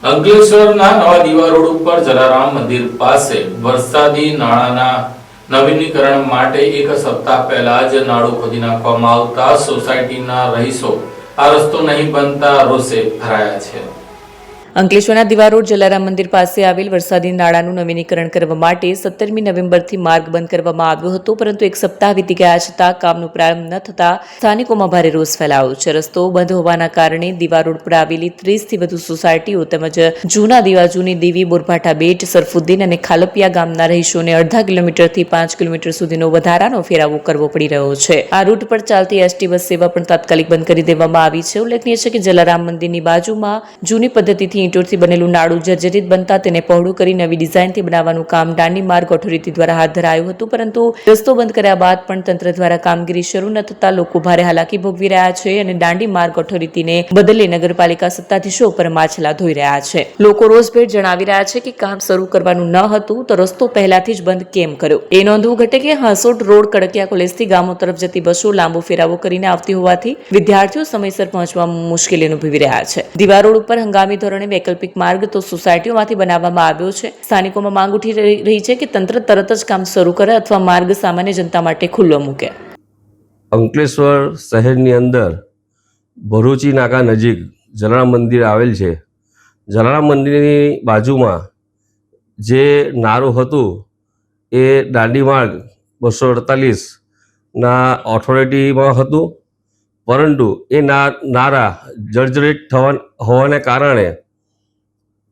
અંકલેશ્વરના નવા દીવા રોડ ઉપર જલારામ મંદિર પાસે વરસાદી નાળાના નવીનીકરણ માટે એક સપ્તાહ પહેલા જ નાળું ખોદી નાખવામાં આવતા સોસાયટીના રહીશો આ રસ્તો નહીં બનતા રોષે ભરાયા છે। અંકલેશ્વરના દીવા રોડ જલારામ મંદિર પાસે આવેલ વરસાદી નાળાનું નવીનીકરણ કરવા માટે 17મી નવેમ્બરથી માર્ગ બંધ કરવામાં આવ્યો હતો, પરંતુ એક સપ્તાહ વીતી ગયા છતાં કામનો પ્રારંભ ન થતા સ્થાનિકોમાં ભારે રોષ ફેલાયો છે। રસ્તો બંધ હોવાના કારણે દીવા રોડ પર આવેલી 30થી વધુ સોસાયટીઓ તેમજ જૂના દીવા, જૂની દેવી, બોરભાઠા બેટ, સરફુદ્દીન અને ખાલપિયા ગામના રહીશોને અડધા કિલોમીટરથી 5 કિલોમીટર સુધીનો વધારાનો ફેરાવો કરવો પડી રહ્યો છે। આ રૂટ પર ચાલતી એસટી બસ સેવા પણ તાત્કાલિક બંધ કરી દેવામાં આવી છે। ઉલ્લેખનીય છે કે જલારામ મંદિરની બાજુમાં જૂની પદ્ધતિથી ઈંટોથી બનેલું નાળું જર્જરિત બનતા તેને પહોળું કરી નવી ડિઝાઇનથી બનાવવાનું કામ દાંડી માર્ગ ઓથોરિટી દ્વારા હાથ ધરાયું હતું, પરંતુ રસ્તો બંધ કર્યા બાદ પણ તંત્ર દ્વારા કામગીરી શરૂ ન થતા લોકો ભારે હાલાકી ભોગવી રહ્યા છે અને દાંડી માર્ગ ઓથોરિટીને બદલે નગરપાલિકા સત્તાધીશો પર માછલા ધોઈ રહ્યા છે। લોકો રોષભેર જણાવી રહ્યા છે કે કામ શરૂ કરવાનું ન હતું તો રસ્તો પહેલાથી જ બંધ કેમ કર્યો। એ નોંધવું ઘટે કે હાંસોટ રોડ કડકિયા કોલેજથી ગામો તરફ જતી બસો લાંબો ફેરાવો કરીને આવતી હોવાથી વિદ્યાર્થીઓ સમયસર પહોંચવામાં મુશ્કેલી અનુભવી રહ્યા છે। દીવા રોડ ઉપર હંગામી ધોરણે વૈકલ્પિક માર્ગ તો સોસાયટીઓમાંથી બનાવવામાં આવ્યો છે। સ્થાનિકોમાં માંગ ઉઠી રહી છે કે તંત્ર તરત જ કામ શરૂ કરે અથવા માર્ગ સામાન્ય જનતા માટે ખુલ્લો મૂકે। અંકલેશ્વર શહેરની અંદર ભરૂચી નાકા નજીક જલારામ મંદિર આવેલ છે। જલારામ મંદિરની બાજુમાં જે નારું હતું એ દાંડી માર્ગ 248ના ઓથોરિટીમાં હતું, પરંતુ એ નારા જર્જરિત હોવાને કારણે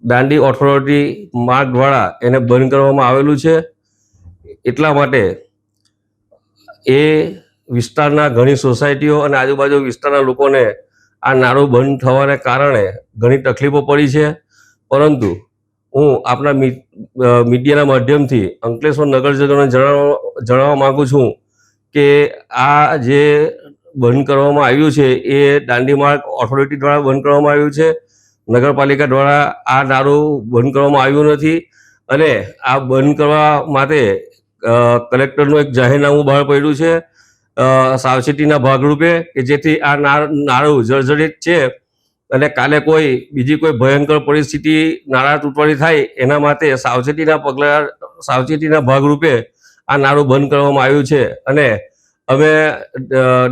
દાંડી ઓથોરિટી માર્ગ દ્વારા એને બંધ કરવામાં આવેલું છે। એટલા માટે એ વિસ્તારના ઘણી સોસાયટીઓ અને આજુબાજુ વિસ્તારના લોકોને આ નાળું બંધ થવાને કારણે ઘણી તકલીફો પડી છે। પરંતુ હું આપણા મીડિયાના માધ્યમથી અંકલેશ્વર નગરજનોને જણાવવા માગું છું કે આ જે બંધ કરવામાં આવ્યું છે એ દાંડી માર્ગ ઓથોરિટી દ્વારા બંધ કરવામાં આવ્યું છે। નગરપાલિકા દ્વારા આ નાળું બંધ કરવામાં આવ્યું નથી અને આ બંધ કરવા માટે કલેક્ટરનું એક જાહેરનામું બહાર પડ્યું છે સાવચેતીના ભાગરૂપે, કે જેથી આ નાળું જર્જરિત છે અને કાલે બીજી કોઈ ભયંકર પરિસ્થિતિ નાળા તૂટવાની થાય એના માટે સાવચેતીના ભાગરૂપે આ નાળું બંધ કરવામાં આવ્યું છે। અને અમે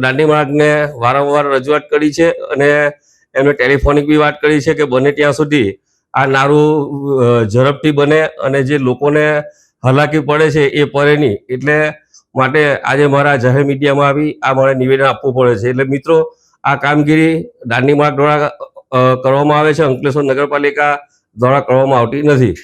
દાંડી માર્ગને વારંવાર રજૂઆત કરી છે અને એમને ટેલિફોનિક બી વાત કરી છે કે બને ત્યાં સુધી આ નાળું ઝડપથી બને અને જે લોકોને હાલાકી પડે છે એ પડે નહીં, એટલે માટે આજે મારા જાહેર મીડિયામાં આવી આ મારે નિવેદન આપવું પડે છે। એટલે મિત્રો, આ કામગીરી દાંડી માર્ગ દ્વારા કરવામાં આવે છે, અંકલેશ્વર નગરપાલિકા દ્વારા કરવામાં આવતી નથી।